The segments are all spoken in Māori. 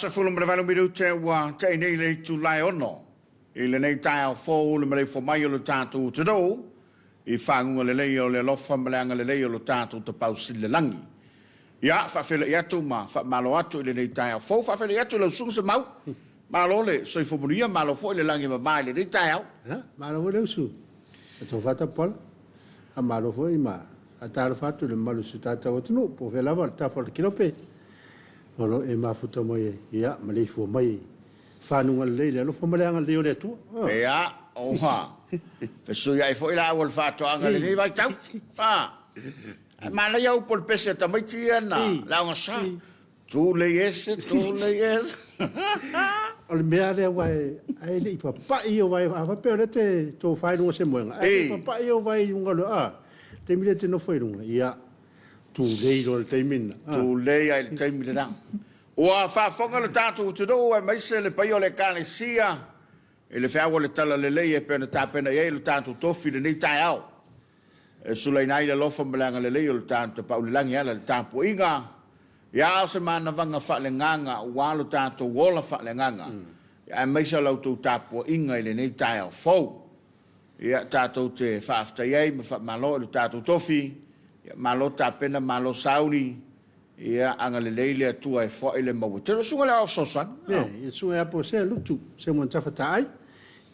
sa fulum le valu miru te wa te nei le tu lai ono. I le nei tai au fo le mele fo mai o le tātou te do. I whangunga le leo le lofa meleanga le leo le tātou te pausi le langi. Ia, whawhele i atu ma, malo atu i le nei tai au fo, whawhele i atu le usunga se mau. Malo le, soi fo muria, malo fo i le langi ma mai le nei tai au. Malo fo le usu. A tō whata pola. A malo fo i ma. A tāra whatu le malu su tātou atunu. Po whelava le tāwha le kirope. Olo e mafuta mo ia, ma le fo mai. Whanunga le leile, alo fo maleanga leo le atua. Ea, oha. Fesu ia e fo i la awal whatoanga le nei vai tau. Mana iau pol pese tamaiti ana. Launga sa. Tu le ese, tu le ese. O le mea lea wai, ai le ipa pai o wai, a whapea le te tō whainunga se moenga. Ai ipa pai o wai unga lo, te mire te no whainunga. Ia, tu leiro le teimina. Tu lei ai le teimina rang. Ua whaafonga le tātou te do, e maise le pai o le kāne sia. E le whiawa le tala le lei e pēna tāpena iei le tātou tofi le nei tai au. E sulei nai le lofa mbalanga le lei o le tātou pau le langi ala le tāpua inga. Ia se mana vanga wha le nganga, ua lo tātou wola wha le nganga. Ia maisa lau tau tāpua inga i le nei tai au fau. Ia tātou te whaafta iei, ma wha malo le tātou tofi. Ia malo tāpena, malo sauni. Ia anga le leile atua e fo ile mau. Te sunga le au sosan. Ia sunga e apo se lutu, se mon tawhatai.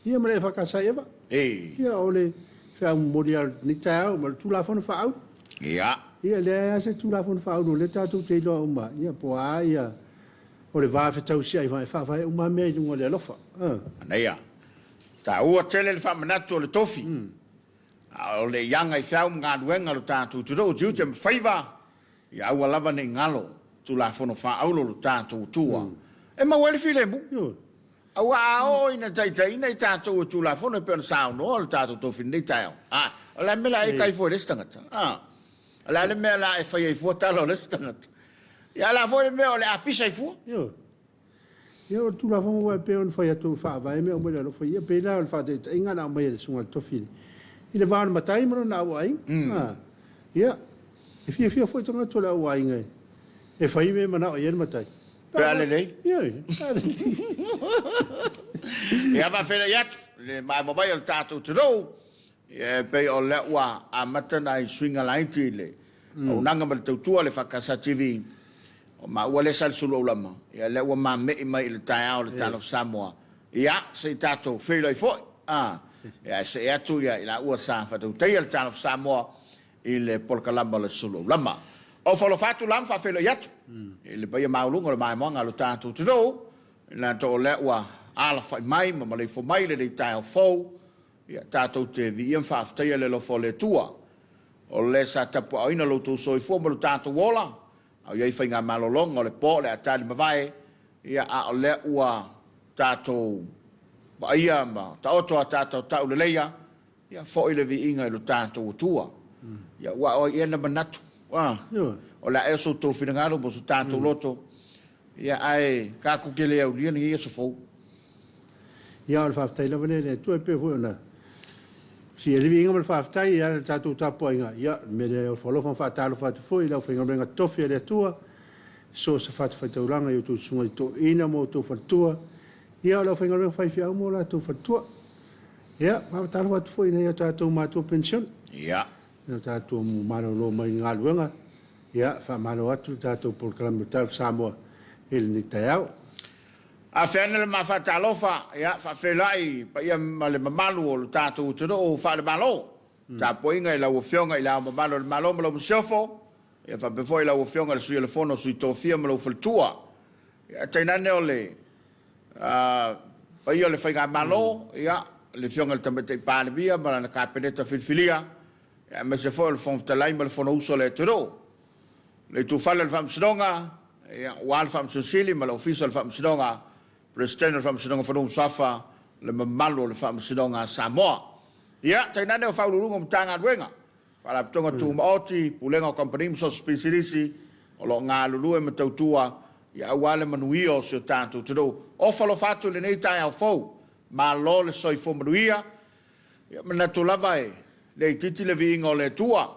Ia mare whakasai eva. Ia ole whea mori al ni tau, ma tūlafona whaau. Ia. Ia lea se tūlafona whaau no le tātou te iloa uma. Ia poa ia. Ole vāwhe tau sia i whawhai uma mea i dunga le alofa. Aneia. Ta ua tele le whamanatu o le tofi. O le yanga i whiau ngā duenga lo tātou turo. Jiute me whaiva. Ia ua lava nei ngalo. Tūlafona whaaulo lo tātou tua. E mawele file mu. Aua ao ina taitai nei tātou o tūlafona pe ona sao no le tātou tofi nei taiao. Ala mela e kai fo le stangata. Ala le mela e whai e fo talo le stangata. Ia la fo le mea o le apisa i fo. Ia o tūlafona ua pe ona whai atu whaavai mea o mele alo whai. Ia pe la o le whaatei inga na mai le sunga le tofi. I le vāna matai maro na ua ai. Ia. E fia foi tonga tola ua inga. E whai me mana o iena matai. Pe ale lei? Ia. Ia va fere iatu. Le mai mabai o tātou te rou. Ia pe o le ua a matana i swinga laiti le. O nanga ma le tautua le whakasa TV. O ma ua le sal sulu o lama. Ia le ua ma mei mai le tai au le Talofa Samoa. Ia se tātou whelo i foi. Ia se atu ia ila ua sa whatau teia le Talofa Samoa. I le polkalamba le sulu lama. O whalofatu lam whawhelo iatu. I le paia maulunga le maimonga lo tātou te do. Nā tō le ua ala whai mai, ma malei fo mai le rei tai au fau. Ia tātou te vi iam whaaftaia le lo fo le tua. O le sa tapu au ina lo tō soi fua ma lo tātou wola. Au iei whai ngā malolonga o le pō le atari mawai. Ia a o le ua tātou wa ia ma ta oto a tātou tau le leia. Ia fo i le vi inga i lo tātou tua. Ia wa o iena manatu. O la e so tō whingaro mo so tātou loto. Ia ai kako ke leo liana i eso fau. Ia o le whaftai lawa le tu e pe hui ona. Si e liwi inga ma le whaftai ia le tātou tāpua inga. Ia me le o whalofa whaatalo whatu fui lau whainga renga tofi e le atua. So sa whatu whaitauranga i o tō sunga i tō ina mo tō whatua. Ia o lau whainga renga whaifi au mo la tō whatua. Ia, whaatalo whatu fui na ia tātou mātua pension. Ia. Ia tātou maro lo mai ngā luenga. Ia, whamaro atu tātou polkalama Talofa Samoa. Ele ni tai au. A whenele ma Talofa, ia, whawhelai, pa ia ma le mamalu o le tātou te do, o whale malo. Tā poinga i lau o whionga i lau mamalu le malo ma lau msiofo. Ia whapefo i lau o whionga le sui le fono sui tōwhia ma lau whaltua. Ia, teinane o le, pa ia le whainga malo, ia, le whionga le tamatei pāne bia, ma lana kāpeneta whilwhilia. Ia, ma se fo le whongtalai ma le fono uso le te do. Le tu whale le whamsidonga, ia, wāle whamsosili, ma le ofisa le whamsidonga, President le whamsidonga whanum safa, le mamalo le whamsidonga Samoa. Ia, tainane o whaururunga mtanga duenga. Whala ptonga tu maoti, pulenga o kampanim so specialisi, o lo ngā lulue ma tautua, ia wale manuia o sio tātou te do. O whalofatu le nei tai au fau, ma lo le soifo manuia, ia manatu lavae, le titi le viinga o le tua.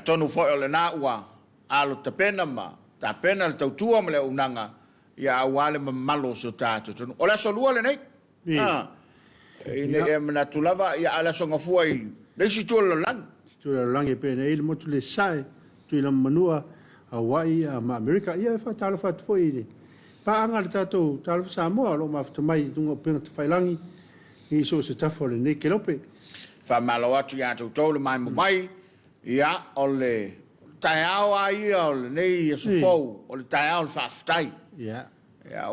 Tonu foi o le nā ua, alo tapena ma, tapena le tautua ma le unanga, ia wale mamalo so tato tonu ola so lua le nei ine e mana tulava ia ala so ngafua i nei si tu lang e pe nei le motu le sai tu ila manua Hawaii ma America ia fa Talofa tu foi ni pa anga tato Talofa Samoa lo ma mai tungo pe failangi i so se tafo le nei kelope fa malo atu ia tu tolu mai ia ole taiao ai ole nei so fo ole taiao fa ftai ia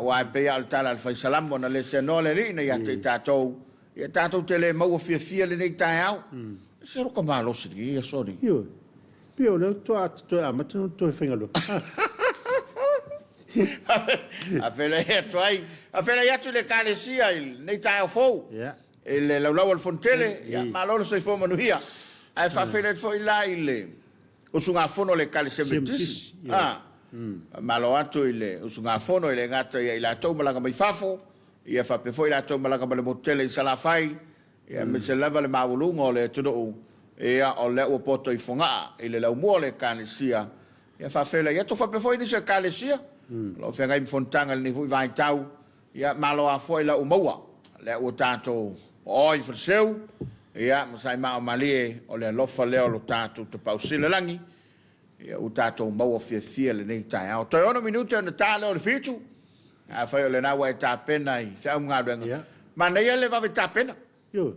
wa pe al tala al faisalam ona le se no le ni ia te tato tele mau fia le nei taiao se ro ka malo se ia sorry Pio le to amatu to fengalo. A fele try. A fele ya tu le kalesia il nei tai fo. Ja. Il la lawa fontele ya malolo so fo manuia. A fa fele fo ila ile. O sunga fono le kalesia betis. Malo atu ile o sunga fono ile ngata ya ila to malanga mai fafo. Ia fa pe fo ila to malanga le motele sala fai. Ya me se lava le mawulungo le tudo ia o le o poto I fonga I le lau mua le kalesia ia fa fela ia to fa pe foi ni se kalesia lo fe ngai fontanga ni fu vai tau ia malo a foi la o maua le o tato oi forseu ia masai ma malie o le lofa le o tato te pausile langi ia o tato maua fie le nei tai au to ono minuto na tale o le fitu a fa le na wa ta pena I fa un ngado ma nei le va ta pena Yo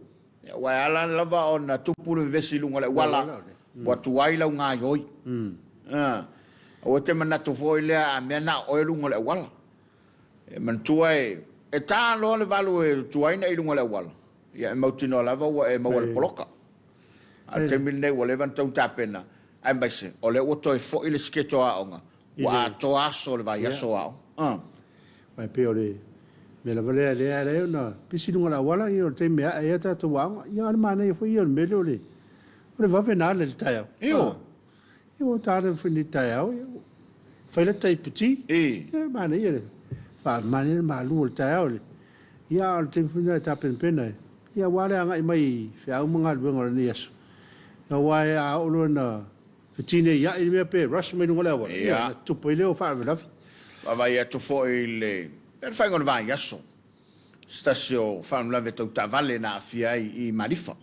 wa ala lava ona tupulu vesi lunga le wala wa tuai la nga yoi o te mana to foi le a mena o lunga le wala e man tuai e ta lo le valu e tuai nei lunga le wala ya mo tino lava wa e mo le poloka a te mine wa le van tau tapena ai mai se o le o toi fo ile sketo a onga wa to aso le vai aso a vai pe ole me la vale le na pisi lunga la wala I te me e ta to wa ia ma nei foi ia me le le va venare le taio io ta le fini taio fai le tai petit ma nei le fa ma nei ma lu le taio ia te fini ta pena ia wala nga mai fa mga luenga ni yesu na wa a o na fitine ia I me pe rush me lunga la wala ia tu pe le fa la va ia to fo ile per fai ngon vai aso stasio fam la veto tavale na fia I malifa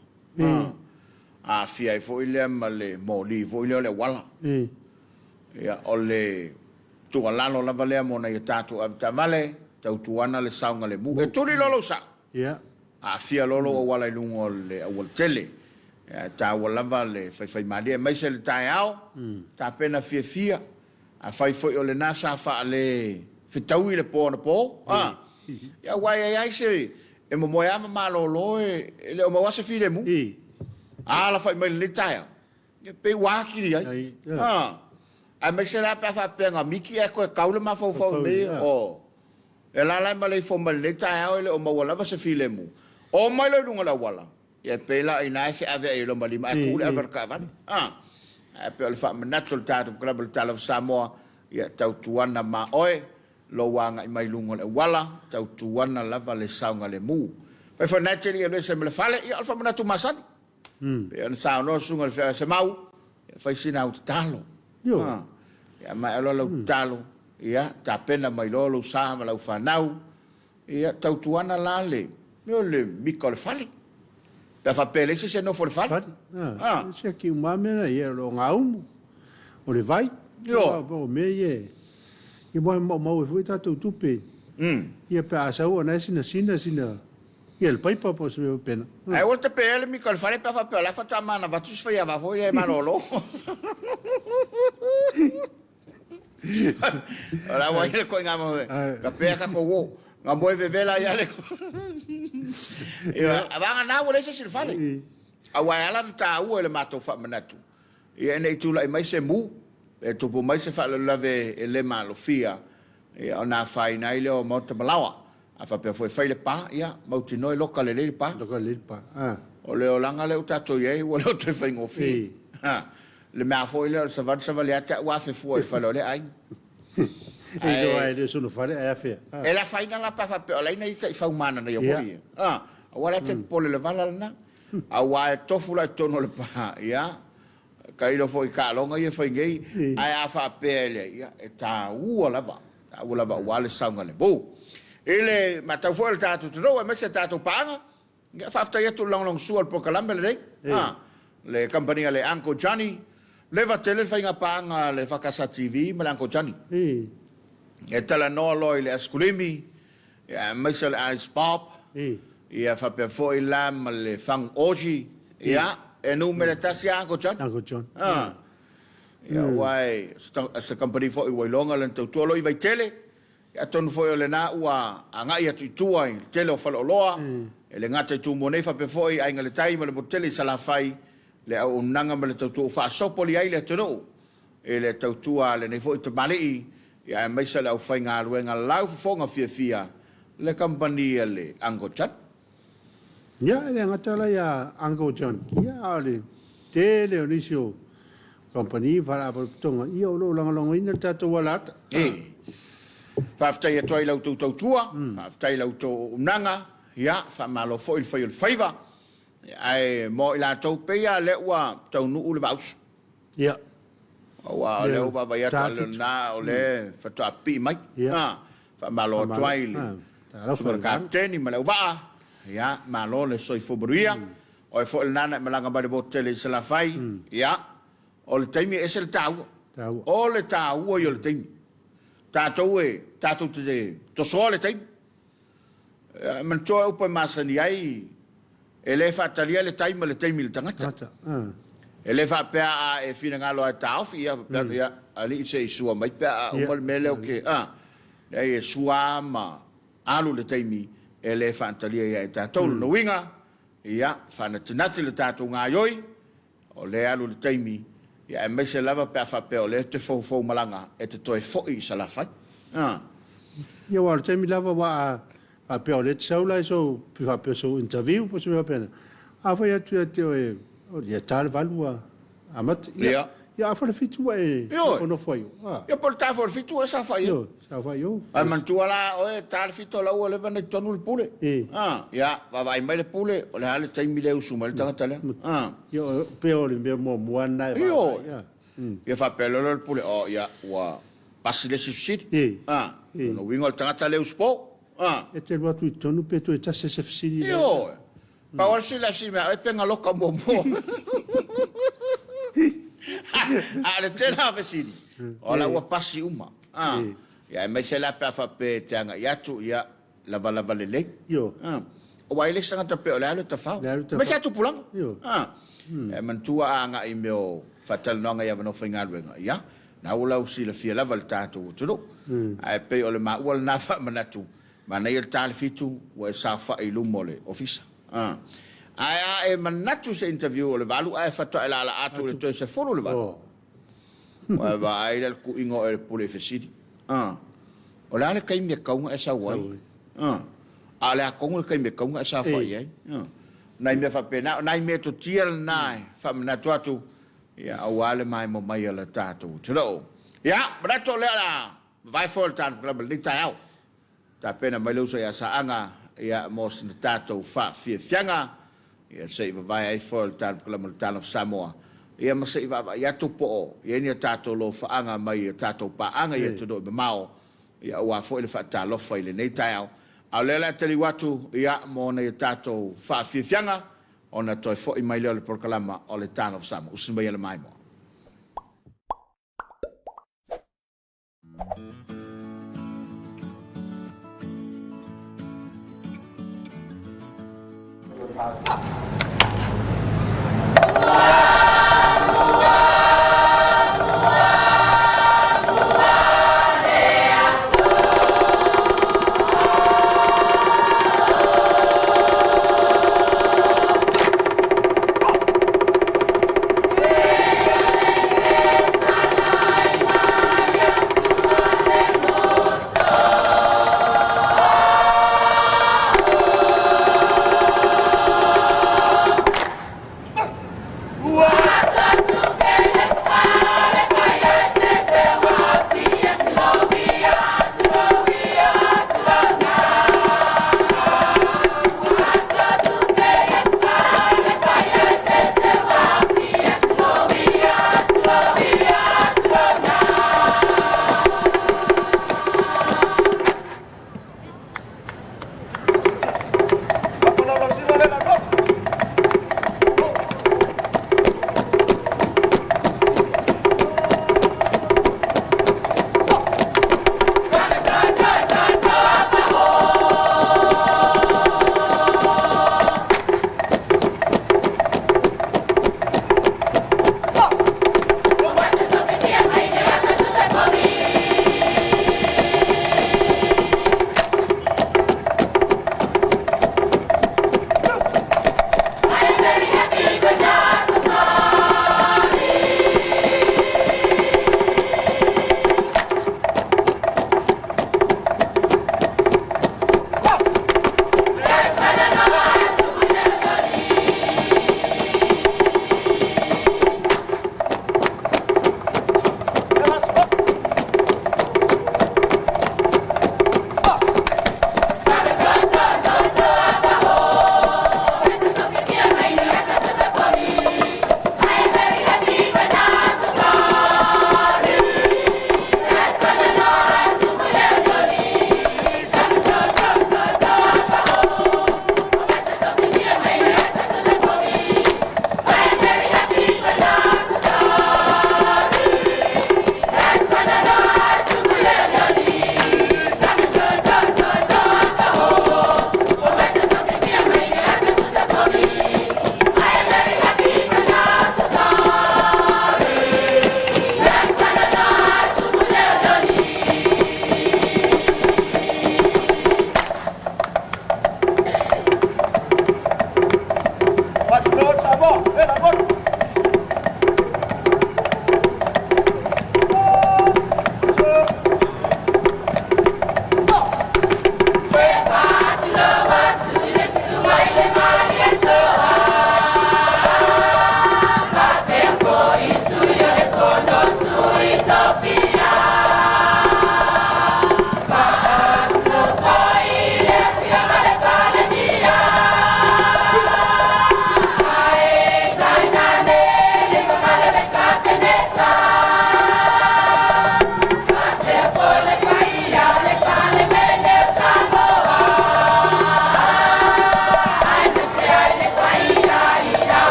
a fia fo ile male moli fo ile le wala ya ole tu alano la vale mo na tatu av tavale tau tuana le saunga le mu e tuli lolo sa a fia lolo o wala lungo le awol tele ya ta wala vale fai mali mai se le tai au ta pena fia a fai fo ole na sa fa le fitau ile po na po ya wai ai se e mo moya ma lo le o mo wase file mu la fai mai le tai e pe wa ki ai a me se la pa fa penga miki e ko kaule ma fo me o e la ma le fo ma le tai le o mo wala wase file mu o mai le lunga la wala e pe la ina se ave e lo ma li ma ku le ver ka van e pe le fa manatul tatu club Talofa Samoa ya tau tuana ma oe lo wanga I mai lungo le wala tau tuana lava le saunga le mu fa fa naturally le se me fale I alfa mana tu masan pe an sa no sunga le se mau fa sina ut talo yo ya ma lo talo ya ta pena mai lo sa ma lo fa nau ya tau tuana la le le mikol fale pe fa pele se no for fale se ki uma me ia lo ngau o le vai yo me ye I mo foi tatu tupe ia pa sa o na sina ia le paipa po se pena ai volta pe ele mi col fare pa fa pe la fa ta mana va tu sfia va voi e manolo ora voi le ko ngamo ka pe ka ko wo ngamo e vela ia le ia va na wo le se fale a wa ala ta u le mato fa manatu ia nei tu la mai se mu e tupu mai se fale lave e le malo fia e ona fai nai le o mota malawa a fa pe foi fai le pa ia mauti noi loka le pa o le olanga le utato ye o le te fai ngofi le me foi le sa vale ata wa fe foi fa le ai e do ai le sono fare a fe e la fai na la pa fa pe la nei tai fa umana na yo foi wala te pole le vala na a wa tofu la tono le pa ia kai lo foi ka longa ye foi ngai ai a fa pele ia e ta u la va ta ula va wale saunga le bo ele matau fo le tatu tro e mese tatu panga nga fafta yetu long sual po kalamba le le company le Uncle Johnny le va tele fainga panga le fakasa TV ma Uncle Johnny e tala no loi le askulimi ya mese le ice pop ia fa pe fo ilam le fang oji ya e numero tasi Uncle John ia wai sta company fo i wai longa le tolo i vai tele ya ton fo le na ua anga ia tutua i tele o falo loa e le ngata tu mo nei fa pe fo i ainga le tai ma le motele sala fai le au nanga ma le tutua fa sopoli ai le toro e le tutua le nei fo i te mali ya mai sala au fai nga luenga lau fo nga fia le company le Uncle John ya le ngata la ya Uncle John ya le tele onisio company fala por tonga io lo long ina tato walata faftai e toi lau tua faftai lau to nanga ya fa malo foi il favor ai mo ila to peia le wa to nu le baus ya wa le wa ba ya ta na ole fa to api mai fa malo toi le super captain ma le va ya malo le soi fobria o fo il nana me langa ba de botele se la fai ya o le taimi e se le tau o le tau o yo le taimi tatou te to so le taimi man to upa masani ai e le fa talia le taimi le tangata e le fa pe a e fina ngalo a tau ia pe ia ali se sua mai pe o mal mele o ke e sua ma alu le taimi e le fa talia ia e tatou no winga ia fa na tinati le tatou nga yoi o le alu le taimi ya e mese lava pe fa pe ole te fo malanga e te toi fo I sala fai ya wa te mi lava wa a pe ole te saula so pe fa pe so interview po se pena a fa ya tu te o ya tal valua amat ya fa le fitu e no foi ya por ta for fitu sa fai sa fai yo al mantua la o tal fitu la o le vane tonu le pule ya va vai mai le pule o le ale tai mi le usu mal tanga tale yo pe ole me mo muana ya fa pe le pule o ya wa pasile si sit no wingo tanga tale uspo e te lo tu tonu pe tu e ta se fsiri yo pa o si la si me e penga loka mo ale tela vesini ola ua pasi uma ya mai se la pa fa pe tanga ya tu ya la lele yo o wai le sanga pe ola le tafa me sa tu pulang e man tua anga I meo fatal nonga ya no finga luenga ya na ula usi le fia lava le tatu tu ai pe ole ma ul na fa manatu ma nei il tal fitu wa sa fa I lumole ofisa ai e manatu se interview le valu ai fatto la atu le to se folo le valu wa va ai le ku ingo e pole fesidi o la le kai me kaunga e sa wai ale a kongo kai me kaunga e sa fa ai nai me fa pena nai me to tiel nai fa manatu atu ya awale mai mo mai la tatu tro ya brato le la vai for tan club ni tau ta pena mai lo so ya sa anga ya mos tatu fa fianga ia sei vai ai for tan Congregational Samoa ia ma sei va ia tupo ia ni tato lo faanga mai tato pa anga ia tudo be mau ia wa fo le fa Talofa ile nei tau a lela teli watu ia mo nei tato fa fianga ona toi fo I mai le proclama o le Congregational Samoa usimba ia le mai mo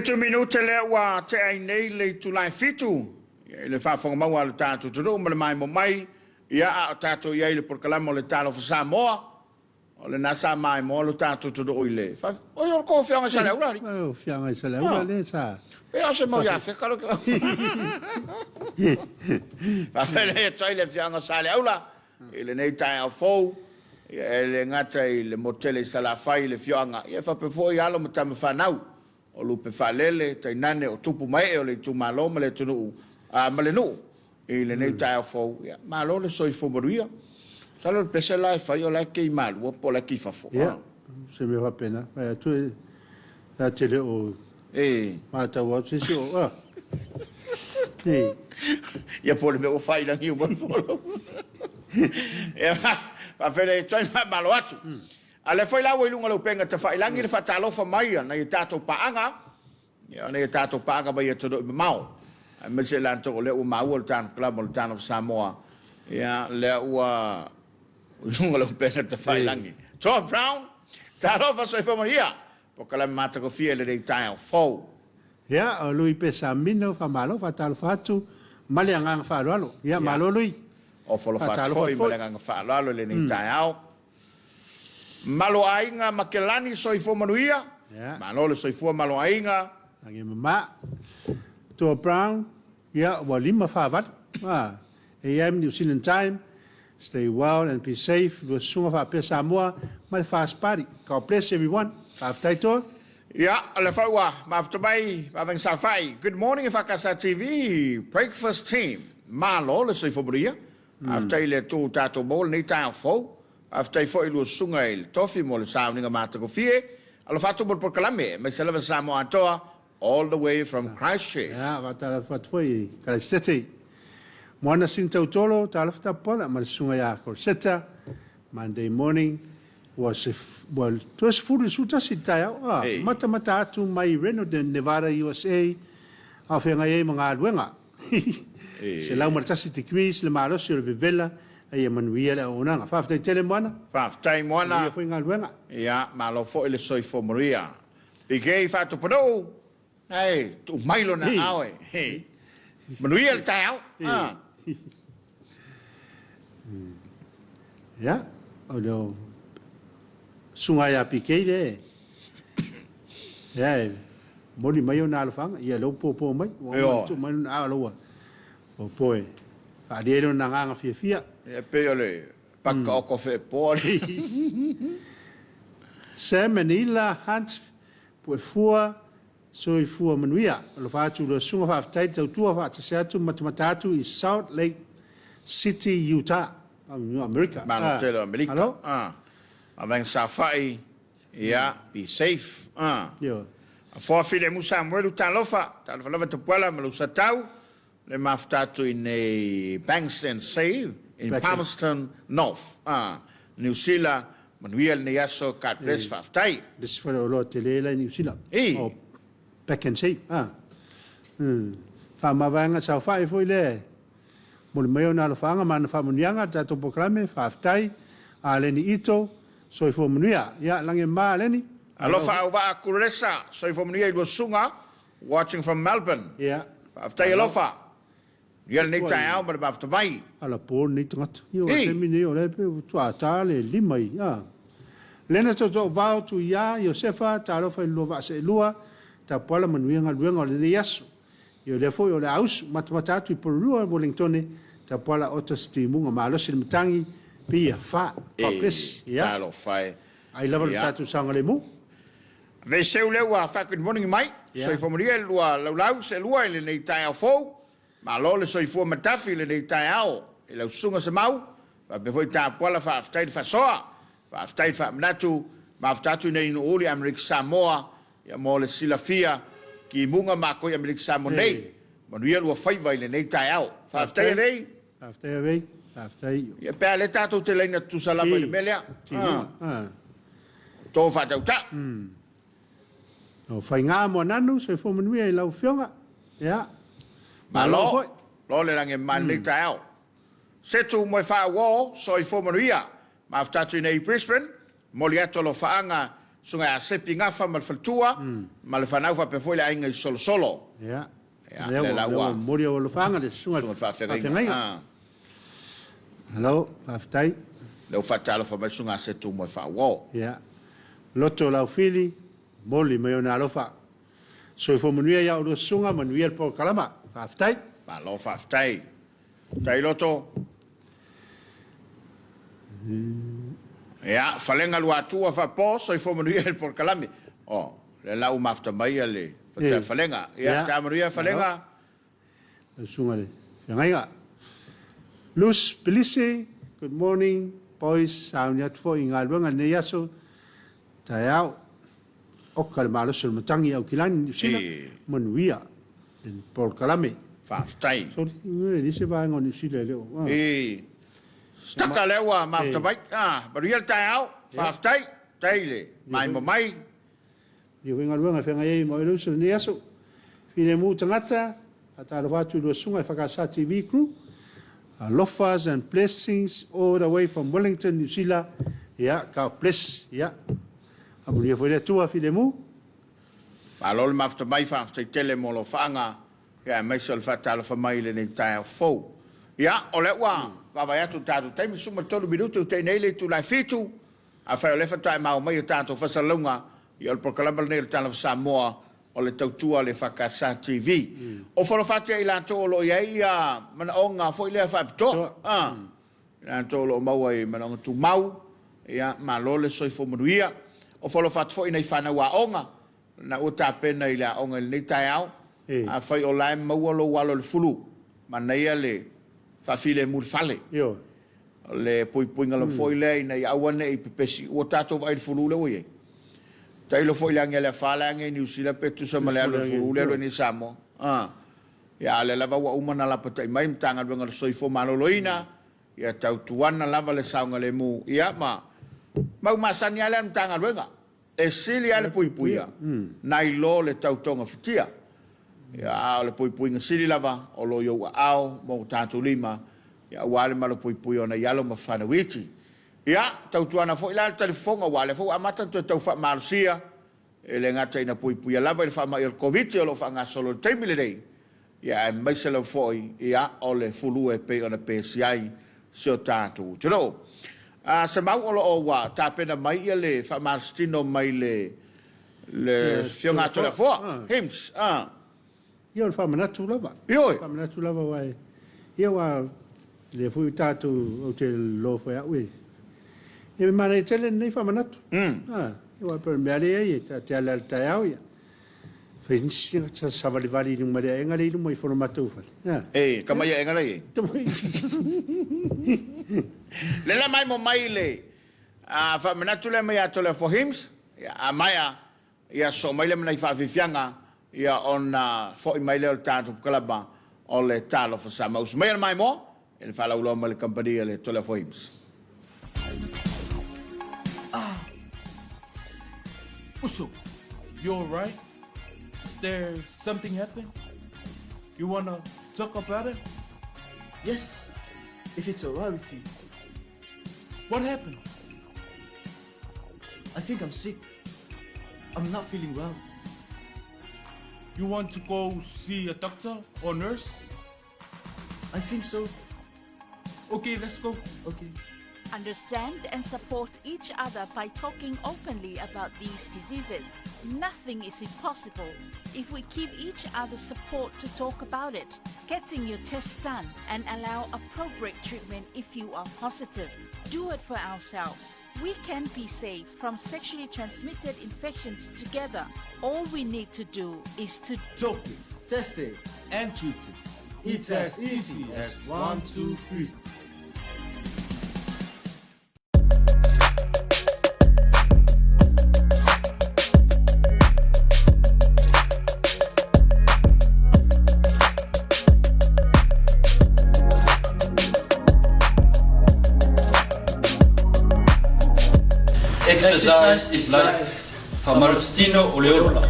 5 minute le wa te ai nei le tulai fitu. Le fa fonga maua le tātou turu ma le mai mo mai. Ia a tātou ia le porkalama le Talofa Samoa. O le nasa mai mo le tātou turu ile. O yo ko fianga sale ula ni. O fianga sale ula le sa. Pe a se mo ya fe kalo ke. Pa fele tai le fianga sale ula. Ile nei tai al fo. Le ngata le motele sala fai le fianga. Ia fa pe fo ia lo mata fa nau. O lupe falele tai nane o tupu mai o le tumalo ma le tunu a malenu e le nei tai fo ya malo le soi fo moria sala le pesa la fa yo la ke mal o po la ki fa fo ya se me va pena tu la tele o mata wa se o ya po le me o fai la ni o fo ya fa fele tai malo atu ale foi la o ilunga lo penga te fai langi le fa Talofa mai na i tato paanga ya na i tato paanga ba ia todo mau me se la to le o mau o tan club o tan of Samoa ya le o ilunga lo penga te fai langi Tom Brown Talofa so foi mai porque la mata ko fie le tai fo ya o lui pesa mino fa malo fa Talofa tu male anga fa lo ya malo lui o fo lo fa foi male anga fa lo le ni tai au malo ainga makelani soifo manuia malo le soifo malo ainga ange mama to Brown ya walima favat am New Zealand time stay well and be safe lo sunga fa pe Samoa mal fast party God bless everyone after to ya ale fawa maftomai aveng safai good morning EFKS TV breakfast team malo le soifo manuia after le to tato bol ni tail fo after foi lu sunga il tofi mo le sauninga mata ko fie alo fatto por kalame me se leva Samoa toa all the way from Christchurch ya vata fat foi Christchurch mona sinto tolo talafta pola ma sunga ya ko seta Monday morning was well to was full suta sita mata tu mai Reno de Nevada USA afenga ye mga luenga se la marcha degrees le malo sur vivela ai manuia le ona fa fa tele mana ia foi ngaluenga ia malo fo ele soi fo moria e gei fa to podo ai tu mailo na awe hey manuia el tau ya o do sunga ya pikeide ya moni mayo na alfanga ia lo po mai tu mai na alo o poi fa diero na nga fia e peole pakka o kofe pori Semenila Hans po fua so i fua manuia lo fa tu lo sunga fa tai tu fa se tu matatu i Salt Lake City Utah America Manotelo America aveng safai ia be safe yo for file musa mwelu Talofa lava te pala me lo satau le maftatu in a Banks and Save in Palmerston North New Zealand manuel ne yaso kat bless faftai this for lo telela New Zealand back and save fa mavanga sa fa foi le mo me ona lo fanga man fa munianga ta to programe faftai ale ni ito so fo munia ya lange ma le ni alo fa wa kuresa so fo munia go sunga watching from Melbourne faftai alofa Ia nei tai au ma bafta mai. Ala por ni tngat. Yo te mini o le pe tu atale limai Lena to va tu ya Josefa Talofa lo va se lua ta pola manuenga luenga le yaso. Yo le fo yo le aus matmata tu por lua Wellington ta pola autostimu ma lo sil mtangi pia fa papes ya. Talofa. Ai lava ta tu sanga le mu. Ve se le wa fa good morning mai. So fo moria lua lau se lua le nei tai au fo. Ma lo le soi fu matafi le nei tai au e la sunga se mau fa be foi ta pola fa aftai fa soa fa aftai fa mnatu ma aftatu nei no uli America Samoa ya mo le silafia ki munga ma ko America Samoa nei manuia lo fai vai le nei tai au fa aftai ya pe le tato te le na tu sala le melia to fa ta ta no fai nga mo nanu se fu manuia la fionga ya Malo, lo le lange man le tau. Setu mo fa wo so I fo manuia. Ma aftatu nei Brisbane, mo li ato lo faanga sunga sepi ngafa mal fatua mal fanau fa pe foi la inga solo ya ya le la wa mori o lo fanga de sunga fa fenga hello aftai le fa talo fa sunga se tu mo fa wo ya loto la fili moli me ona lo fa so fo manuia ya o sunga manuia por kalama aftai ba lo fa aftai tai loto ya falenga lua tua fa po so fo manuia por kalami le la mafta mai le fa falenga ya ta manuia falenga sunga le nga Luz Pelice, good morning, boys. Sound yet for Ingalwang and Neyaso. Tayao, Okal Malos, Matangi, Okilan, Sila, Monwia, and Port Calame. Fast time. So, this is buying on the Sila. Stuck a lewa, master bike. But real tayao, fast time, daily. My mamai. You wing along a fanga, my Luz and Neyaso. Filemu Tangata, at Alavatu, the Sunga Fakasa TV crew. Lofas and blessings all the way from Wellington, New Zealand. Yeah, God bless. Yeah. Abulia for the tour, Filemu. Alol mafta mai fa te tele mo lo fanga. Ya myself fatal for my entire foe. Ya, ole wa. Wa ya tu tatu time suma tolu minuto te nele tu la fitu. A fa le fa tai mau mai tatu fa salonga. Ya proclamar ne Talofa Samoa. O le tautua le whakasa TV. O whalawhatia I la tōlo iei mana o ngā fo I lea whaipitoa. La tōlo o maua I mana o tu mau. Ia ma lole soifo manuia. O whalawhat fo I nei whanau a onga. Na o tāpena I la onga nei tai au. A whai o lai maua lo walo le fulu. Ma neia le whawhile muri whale. Le pui puinga lo fo I lea I nei awane I pepesi. O tātou vai le fulu le oiei. Tailo foi lange le fala nge New Zealand petu sa malalo furule ni Samoa. Ya le lava wa umana la patai mai mtanga benga soifo maloloina. Ya tau tuana lava le saunga le mu. Ya mau masani ale mtanga benga. E sili ale pui puia. Nai lo le tau tonga fitia. Ya le pui pui nga sili lava o lo yo ao mo tatu lima. Ya wale malo pui pui ona yalo mafana witi. Ya, tau tuana fo ila telefonga wale fo amata to tau fa marsia ele ngata ina pui pui lava il fa ma il covid lo fa nga solo temile dei ya mai se lo foi ya ole fulu e pe ona pe siai so tatu tro se mau o wa ta pena mai ele fa marstino mai le fiona to la fo hims Io fa manatu lava. Fa manatu lava wai. Io wa le fu tatu o te lo fa we. E mana tele nei fa manatu. Io per me ali te ala taiao ia. Fez savali vali no mare engari no mai formato fa. Kama ia engari. Le la mai mo mai le. Fa manatu le mai atole for hims. A maya ia so mai le mai fa fianga ia on fo mai le tanto kalaba o le Talofa Samoa. Mai mai mo e fa la ulo le compagnia le tole for hims. Uso, you all right? Is there something happened? You wanna talk about it? Yes, if it's alright with you. What happened? I think I'm sick. I'm not feeling well. You want to go see a doctor or nurse? I think so. Okay, let's go. Okay. Understand and support each other by talking openly about these diseases. Nothing is impossible if we give each other support to talk about it. Getting your tests done and allow appropriate treatment if you are positive. Do it for ourselves. We can be safe from sexually transmitted infections together. All we need to do is to talk it, test it, and treat it. It's as easy as 1, 2, 3. Exercise is life. Famarstino Oleola.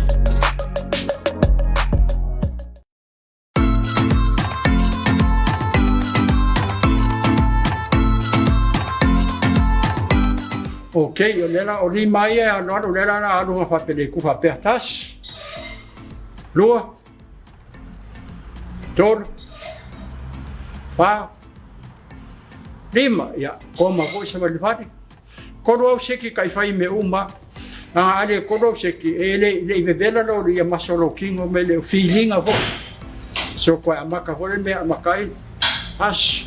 Okay, o lela o lima ia no anu lela na anu nga whapele ku whapeatas. Lua. Tor. Wha. Lima, ia, koma ko sa walifari. Kono au seki kai whai me uma. Nga ale kono au seki, le vevela lo ia masolo kingo me le feelinga vo. So koe amaka hore me amakai. As.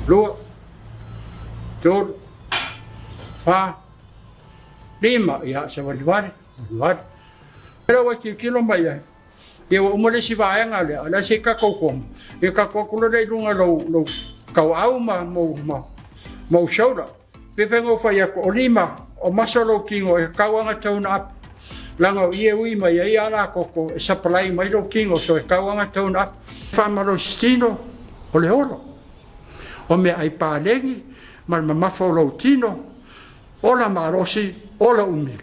Lua. Tor. Wha. Lima, ia, sa walifari. Walifari. Pero wa kilo mai ai. Ia wa umole si vaenga le, ala se ka kokong. Ia ka kokulo dei lunga lo kau au mau shaura. Pepengo whai ako o lima o masolo kingo e kauanga tauna ap. Langa o ie ui mai e ala koko e sapalai mai lo kingo so e kauanga tauna ap. Whamaro stino o le holo. O me ai pālengi ma mafo lo tino o la marosi o la umi.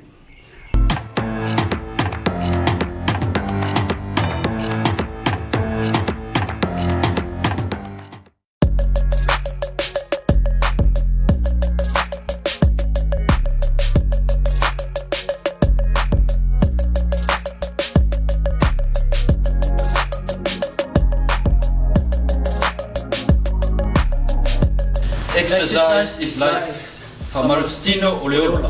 Exercise is life. Famarustino Oleola.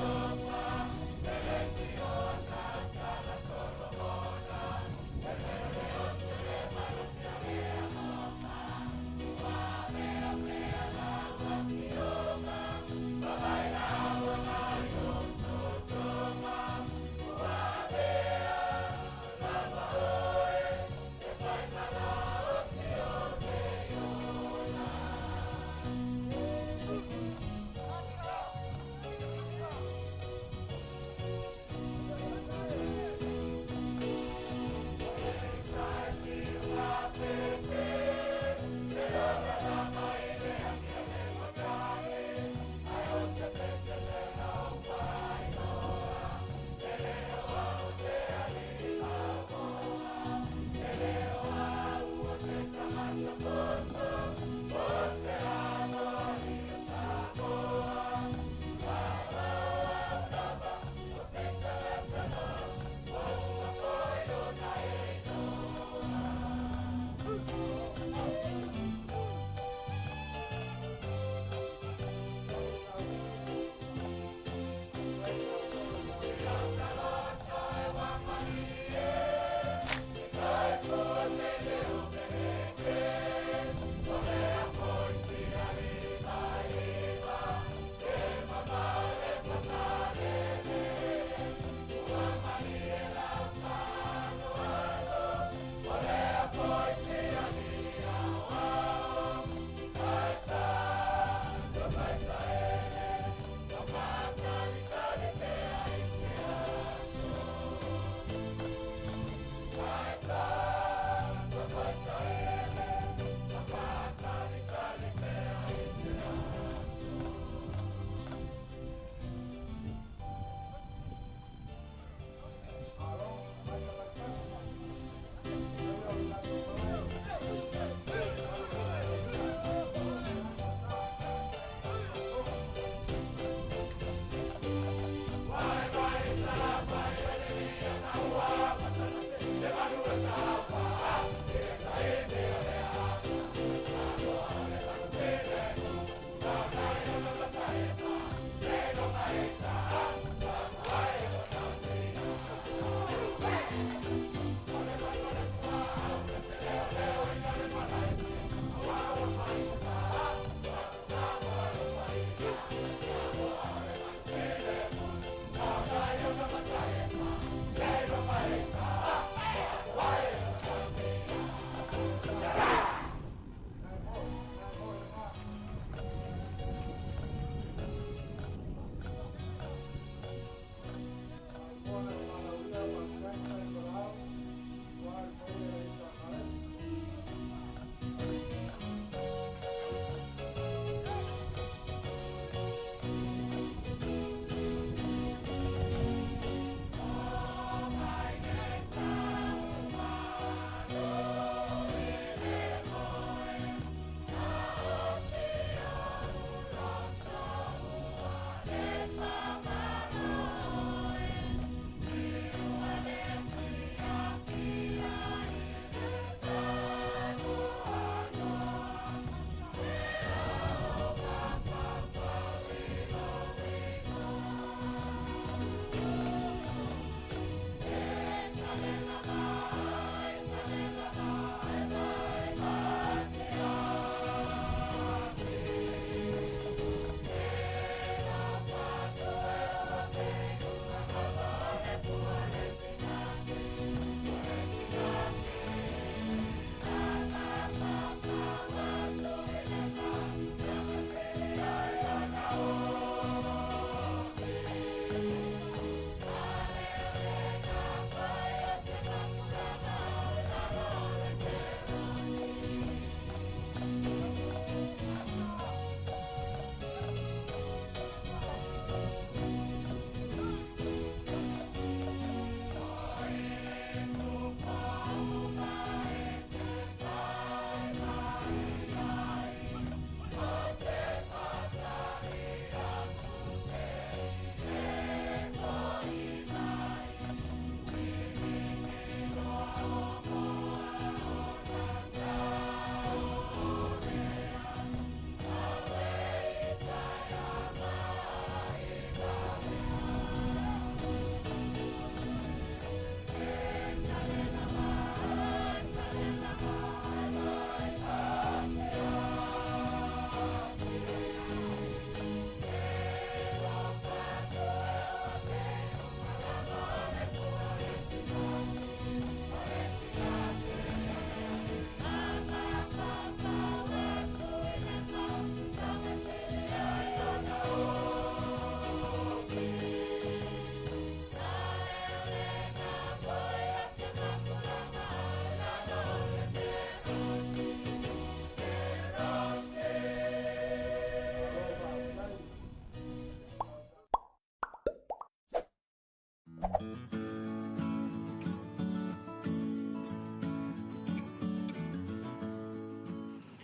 Love.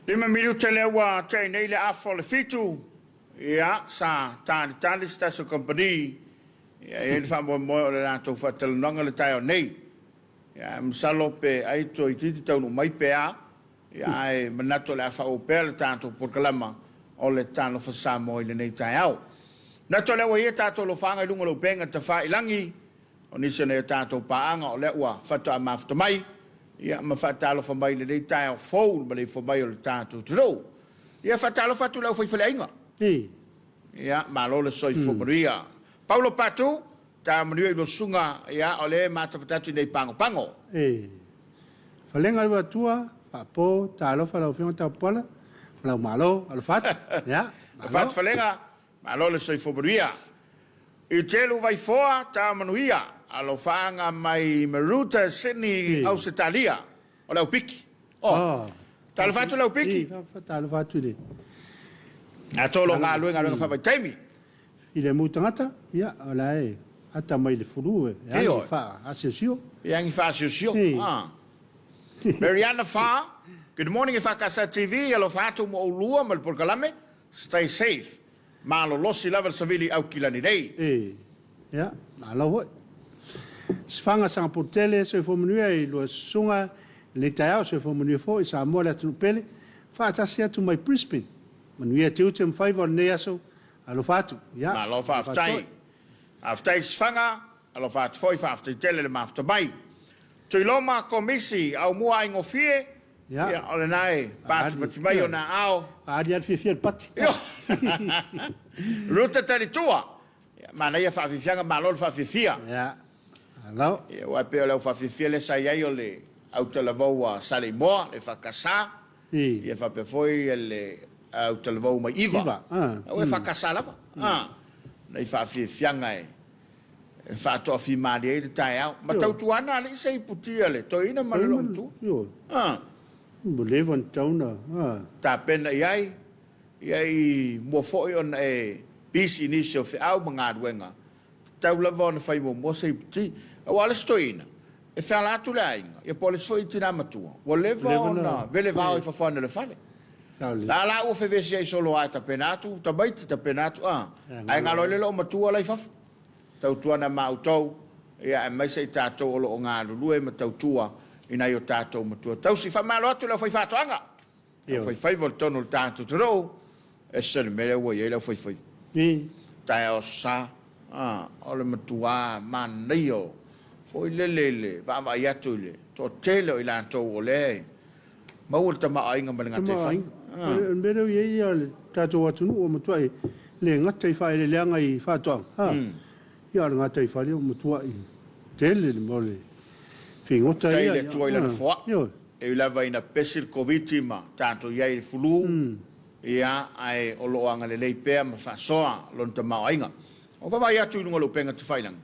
Lima minuta lewa te nei le afo le fitu. Ia, sa tali staso company. Ia, e le whambo mo le rato whatalunanga le tai o nei. Ia, msalo pe aito i titi taunu mai pe a. Ia, e manato le afa o pe le tato por kalama o le Talofa Samoa i le nei tai au. Nato lewa ia tato lo whanga i lunga lo penga ta wha ilangi. O nisa nei tato paanga o lewa whata mafta mai. Ia, ma whatalofa mai le nei tai o fou, ma le whamai o le tato tiro. Ia, whatalofa tu lau whaifale inga. Ia, malo le soifo maria. Paulo Patu, ta manuia i lo sunga, ia, o le matapatatu nei pango. Falenga lua tua, papo, Talofa lau whionga tau pola, lau malo, alo fat, ia. Fat falenga, malo le soifo maria. I telu vai foa, ta manuia, alo whaanga mai Maruta, Sydney, Ausitalia, o lau piki. Talofatu lau piki. Talofatu le. A tolo ngā luenga whawai taimi. I le mūtangata, ia, o la e, ata mai le furu e, ia, wha, asio. Ia, ngi wha asio. Mariana Fa, good morning, EFKS TV, alo whātu mo ulua, mal porkalame, stay safe. Malo losi lava savili au kilani nei. Ia, malo hoi. Sfanga sanga portele, so fo menua i lua sunga, le taiao, so fo menua fo, i Samoa le atu pele, wha atasi atu mai Brisbane. Manuia te utem whaiva ne aso, alo whātu. Malo whaftai. Aftai sfanga, alo whātu foi whaftai tele le mafta mai. Tui loma komisi au mua ingo fie, ia, ole nai, pātu pati mai o na ao. Aadi atu fie pati. Ruta tali tua. Mana ia whawhiwhianga, malo le whawhiwhia. Ia, alo. Ia, wape o leo whawhiwhia le sai ai o le au talavau a sale moa, le whakasa. Ia whape foi le au talavau mai iwa. Au e whakasa lava. Nei whawhiwhianga e. E whātoa whi maari e le tai au. Ma tautuana le isa i putia le. Toi ina malelo mtu. Bulevan tauna. Tā pena iai. Iai mua foi on e bisi inisio whi au mga duenga. Tau lava ona whai mo se i puti. Au ale stoina. E whala atu le ainga. Ia po le soi tina matua. Wa leva ona. Vele vao i whawhana le whale. La ua whewesi ai solo ai ta penatu. Ta baiti ta penatu. Ai ngalo lelo matua lai whafu. Tautuana mautou, ia e mai sei tātou olo o ngā rurue ma tautua ina i o tātou matua. Tausi whamalo atu lau whai whātoanga. Whai whaivo le tono le tātou te rou, e sere mele ua i lau whai whai. Tai o sa, o le matua, manei o, fwoi lelele, wama i atu le, tō tele o i lātou o le. Mau le tama ainga malinga te whai. Mele ui e ia le tātou atunu o matua i le ngatai whai le leanga i whātoanga. Ia ngā tai whare o matua i tele le mole. Whingota ia. Tai le tua i lana whoa. E lava ina pesil Komiti ma tātou iai le fulu. Ia ai o loanga le leipea ma whasoa lonta mao ainga. O wawai atu inunga lo penga te whailang.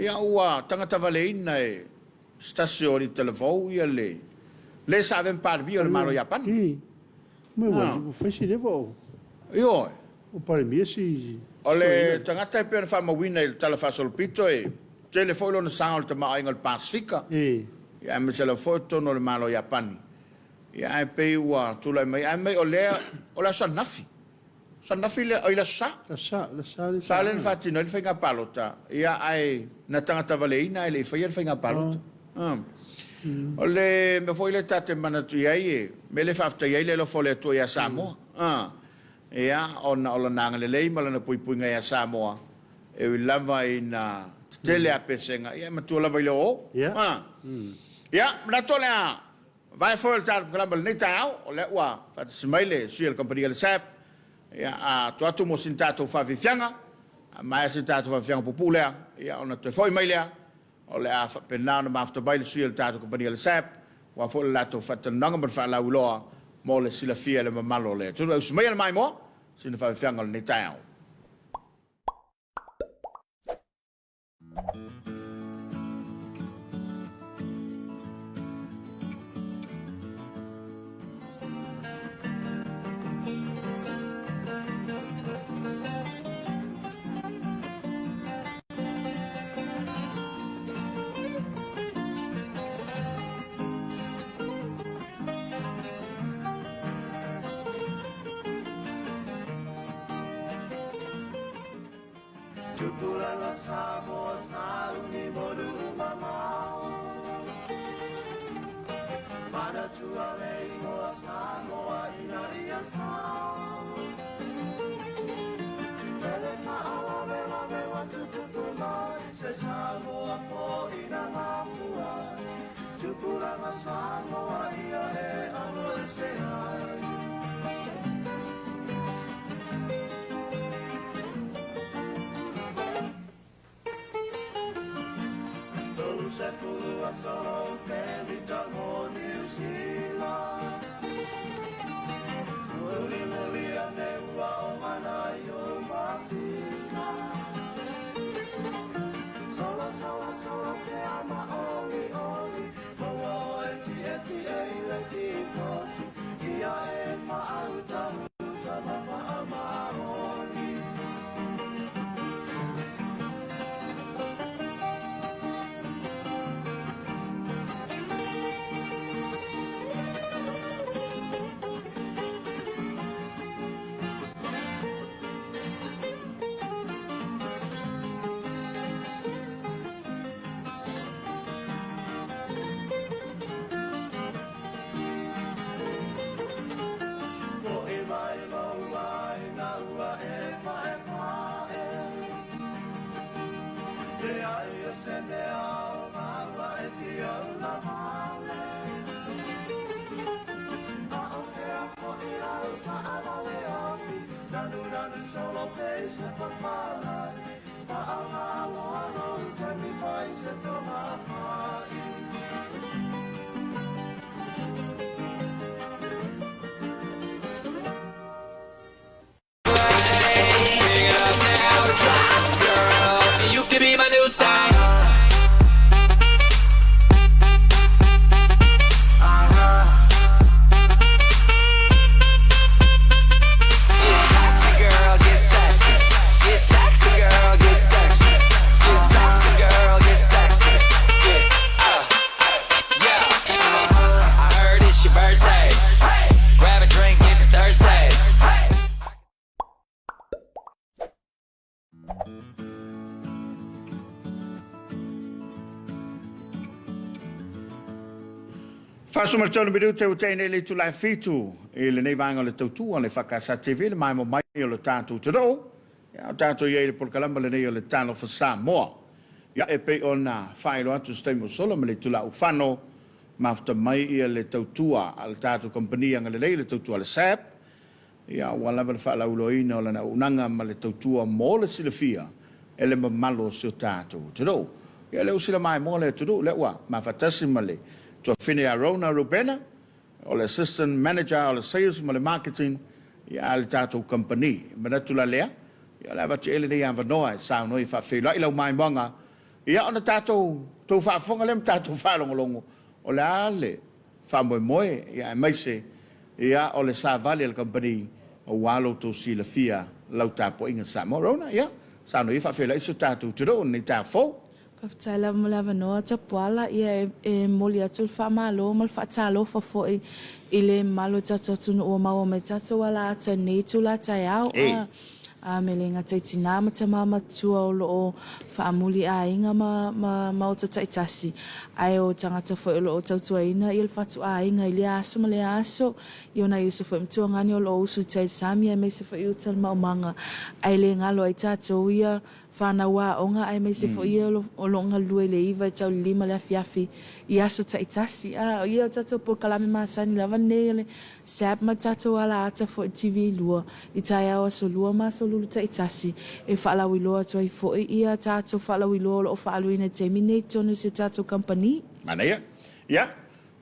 Ia ua tangata wale ina e stasio ni telefou ia le. Le sa aven parbi o le maro Japani. Mai wani, whaisi lewa o. Ioi. O pare mia si... O le tangata e pēna whamawina i le Talofa Solopito e tele foi lona sanga o le tamao inga le Pasifika. Ia me se le foi tono le malo Japani. Ia e pei ua tula mai. Ia mei o lea sanafi. Sanafi le o ila sa. La sa. Sa le fatina le whainga palota. Ia ai na tangata waleina e le whaia le whainga palota. O le me foi le tate manatu iai e. Me le whafta iai le lo fo le tua ia Samoa. Ia, ona ola nanga le lei malana puipuinga ia Samoa. E ui lava i na tele a pesenga. Ia, matua lava i leo o. Ia, mna tole a. Vai foi le tātu kalamba le nei tai au. O le ua, whata simaile, sui le Congregational Sap. Ia, a tuatu mo sin tātou whawhiwhianga. Mai sin tātou whawhiwhianga populea. Ia, ona te foi mailea. O le a penao na mafta baile sui le tātou Congregational Sap. Wa foi le lato whatananga mar whalau loa. Mo le sila fia le mamalo le. Turu au sumai le mai mo, sina whawhianga le nei tai au. Tupulanga Samoa Sauni Modu Mamao Mana Tua Reimoa Samoa Inaria Sao Tele Ma'awa Mela Mewa Tutupula Se Samoa Po Ina Mapua Tupulanga Samoa Ia E Amo Se Ai Sepulua solo pevita mo New Zealand Muli muli anewa o manayo masina Solo solo solo ke ama oli oli Mawa o eti eti eti kofi Ia e ma'auta huta mama ama oli Solo pesa papala, paalo alo, temi paisa tomahai. You can be my new thing. Fasuma tonu bidu te utene le tu lai fitu e le nei vanga le tautu le fakasa TV le mai mo mai le tatu tado ya tatu ye le polkalamba le nei le Talofa Samoa ya e pe ona failo atu stemo solo me le tu la ufano mafta mai le tautua al tatu company nga le le tautua le sap ya wala va fa la uloina la na unanga ma le tautua mo le silafia e le malo so tatu tado ya le usila mai mo le tado le wa ma fatasi male to fine Arona Rubena, o le assistant manager, o le sales, o le marketing, ia le tātou company. Mana tula lea, ia le watu ele nei anwanoa, sao noi whawhila, ilau mai monga, ia ona tātou, tau whaafonga lem tātou whaalongolongo, o le ale, whamoe moe, ia e maise, ia o le sa vale le company, o walo to sila fia, lau tāpo inga Samoa, Rona, ia, sao noi whawhila, iso tātou tiro, nei tā fo. Faftala mo lava no tapuala ia e moli atu famalo mal fatalo fa foi ile malo tatu no o mau me tatu wala ata nei tu la taiao a melinga taitina mata mama tua o lo famuli a inga ma o taitasi ai o tangata foi lo tatu ina il fatu a inga ile aso male aso iona yusu foi mtu ngani o lo usu tai samia me se foi utal ma manga ai le ngalo ai tatu ia fana wa onga ai me se fo ia o longa lue le iva tau lima le afiafi ia so taitasi a ia tato po kalame masani lava nele sap ma tato ala ata fo TV lua itaya o so lua ma so lulu taitasi e fala wiloa toi fo ia tato fala wiloa o fala ina terminate no se tato company mana ia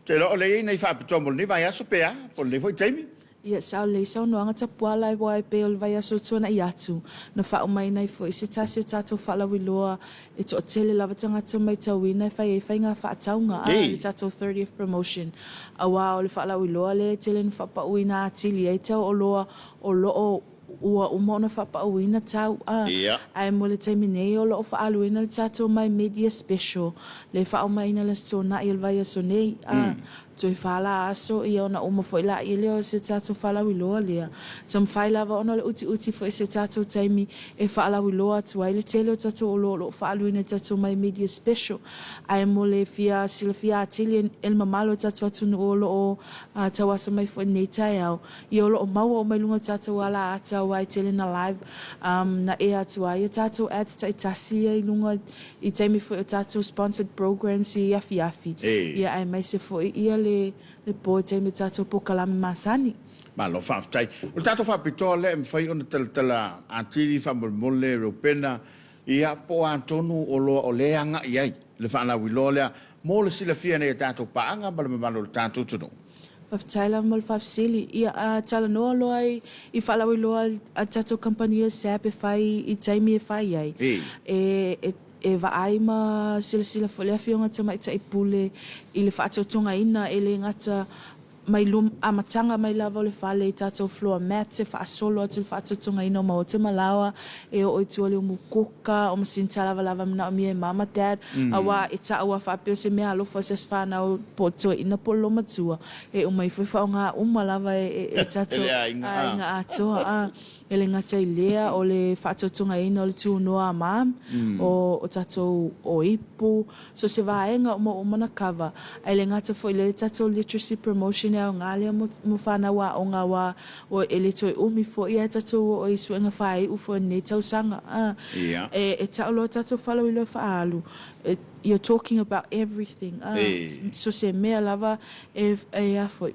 te lo le nei fa pitomo ni vai aso pea po le foi temi ia sao le sao no anga tapuala e wai pe ol vai aso tona i atu na fa mai nei fo se tasi tato fala wiloa e to tele lava tanga to mai tawina e fai nga fa taunga a tato 30th promotion a wa le fala wiloa le tele fa pa uina atili e tau o loa o lo ua umona fa pa uina tau ai mo le terminate o lo fa aluina le tato mai media special le fa mai na le sona il vai aso nei toi whala aso i ona uma foi la i leo se tātou whala wiloa lea. Tam whai lava ona le uti foi se tātou taimi e whala wiloa tua. Ile tele o tātou o lo whaaluina tātou mai media special. Ai mo le sila fia atili el mamalo tātou atunu o lo o tawasa mai foi nei tai au. I o lo o maua o mai lunga tātou ala ata wai tele na live na e atua. Ia tātou ads ta itasi i lunga i taimi foi o tātou sponsored programs i afi. Ia ai mai se foi ia le po taimi tātou po kalami masani. Malo whaafitai. O tātou whaapitoa le mwhai ona tala atiri whamolmole Europena ia po antonu o loa o leanga iai. Le whaalawi loa lea mo le sila fia nei tātou paanga ma le mamalo le tātou tunu. Whaftaila mo le whafsili. Ia tala noa loa i whaalawi loa a tātou kampania SAP e whai i taimi e whai ai. E vaai ma sila folea fionga tama ita i pule i le whaatotunga ina e le ngata mai amatanga mai lava le whale i tātou floor mat e whaasolo atu le whaatotunga ina o mao te malawa e o itua le umukuka o masinta lava mna o mia e mama dad awa e ta awa whapeo se mea alofa se whana o poto ina polo matua e o mai whaifa o ngā lava e tātou inga atoa e le ngata i lea o le whaatotunga ina o le tūnoa a mam o tātou o ipu so se vaenga o mana kava ai le ngata fo i le tātou literacy promotion o ngālea mo whana wa o ngā wa o e le toi umi fo i tātou o i suenga whai ufo nei tausanga e tāolo tātou whalo i lo whaalu you're talking about everything so se mea lava e afo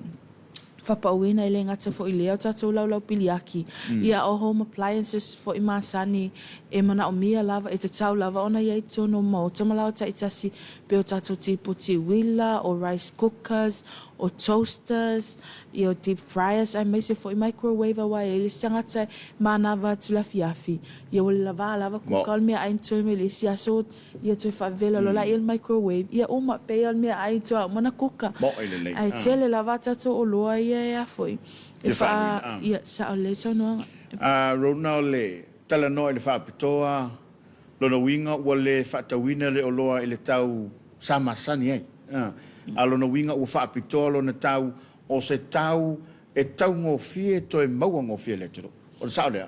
whapauina i le ngata fo i leo tātou laulau piliaki. Ia o home appliances fo i māsani e mana o mia lava e te tau lava ona iai tono mo tamalau ta itasi pe o tātou tipoti wila o rice cookers o toasters i o deep fryers ai mai se fo i microwave a wai e le sangata manava tu la fiafi. Ia o le lava kukal mea ai ntoi me le si aso ia toi whavela lo la i le microwave. Ia o ma pe al mea ai toa mana kuka. Ai tele lava tātou o loa ia foi. E fa ia sa o le sono. Rona le tala no le whaapitoa lona winga ua le whaatawina le oloa i le tau samasani ai. Lona winga ua whaapitoa lona tau o se tau e tau ngofie to e maua ngofie le tiro. O sa ole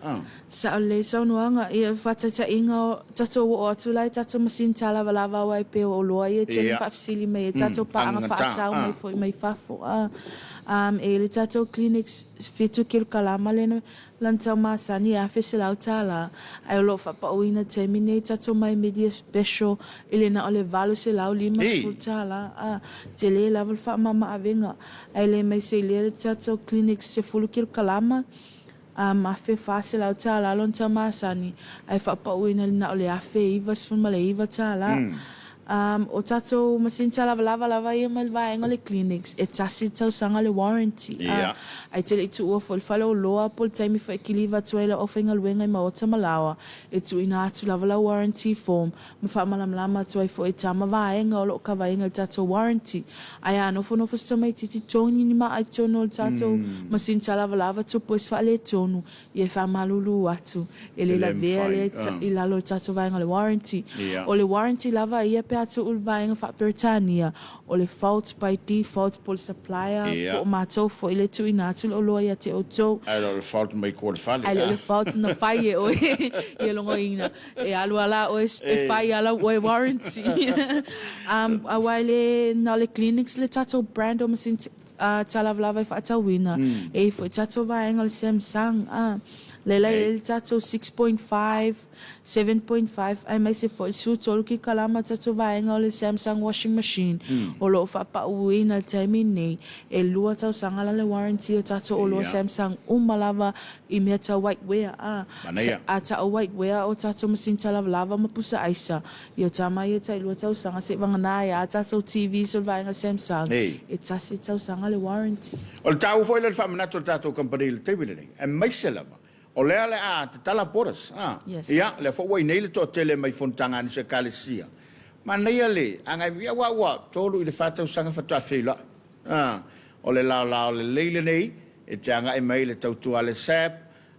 sa ole sonoanga ia whatata inga o tatou o atulai tatou masinta lava wai pe o loa ia tene whaafisili mai e tatou paanga whaatau mai foi mai whafo. E le tatou clinics fitu kil kalama lena lantau masani a wheselau tala ai o lo whapauina terminate tatou mai media special ele na ole valu se lau lima sfutala te le level whamama avenga ai le mai se le tatou clinics se fulu kil kalama ma fe fácil au tala lon tama sani ai whapauina na ole a fe iva sfuma le iva tala o tatou masinta lava ia mai vaenga le clinics e tasi tau sanga le warranty ai te le tu o falo loa pol taimi fa ekiliva tuela ofenga luenga i maota malawa e tu ina atu lava warranty form ma fa malamlama tu ai fo e tama vaenga o lo ka vaenga tatou warranty ai ano fo no fo mai titi toni ni ma ai tono tatou masinta lava tu pois fa le tonu e fa malulu atu ele la vea le ila lo tatou vaenga le warranty o le warranty lava ia atu ulvaenga fa Britania o le fault by default pol supplier po matou fo ile tu inatu o loia te oto ai le fault mai ko fale ai le fault no fai o e longo ina e alu ala o e fai ala o warranty a wale na le clinics le tatou brand o masin talavlava fa tawina e fo tatou vaenga le Samsung Lela ele tatou 6.5, 7.5. Ai mai se foi su tolu ki kalama tatou vaenga o le Samsung washing machine. O lo whapauina taimi nei. E lua tau sanga la le warranty o tatou o lo Samsung umalava i mea tau whiteware. A tau whiteware o tatou masinta lava mapusa aisa. I o tamai e tai lua tau sanga se vanganai a tatou TV so vaenga Samsung. E tasi tau sanga le warranty. O le tau foi le whamanato tatou company le teibile nei. E mai se lava. O lea le te tala poras. Ia, le fo nei le to tele mai fontanga ni se kalesia. Ma nei le, angai ia wa tolu i le whatau sanga whatua whila. O le lao le leile nei, e te anga e mai le tautua le sap.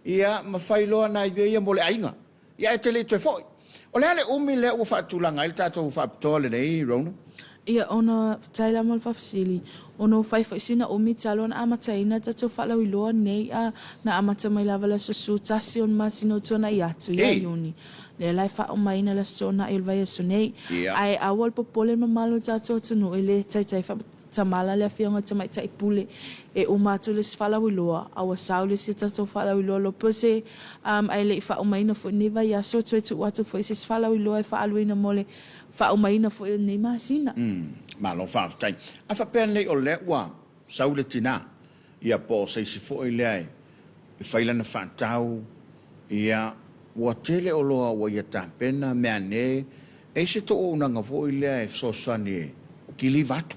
Ia, ma whailoa na ia mo le ainga. Ia e tele toi foi. O lea le umi le ua whatulanga i le tatou whapitoa le nei, Rona. Ia ona taila mal fafsili. Ono fai fai sina umi talo na amata ina tato fala wiloa nei a na amata mai lava la susu tasi on masino tona iatu ia yuni. Le lai fa o mai na la sona il vai su nei. Ai awal popole mamalo tato tunu ele tai fa tamala le fionga tamai tai pule e o matu le fala wiloa awa saule se tato fala wiloa lo pose ai le fa o mai na fo neva ia so tu watu fo se fala wiloa fa aluina mole fa o mai na fo nei masina. Malo fa tai. A fa pen le o le wa saule tina. Ia po se si fo ile ai. E faila na fa tau ia wa tele o loa wa ia ta pena me ane e se to o nga fo ile ai so sani ki li vatu.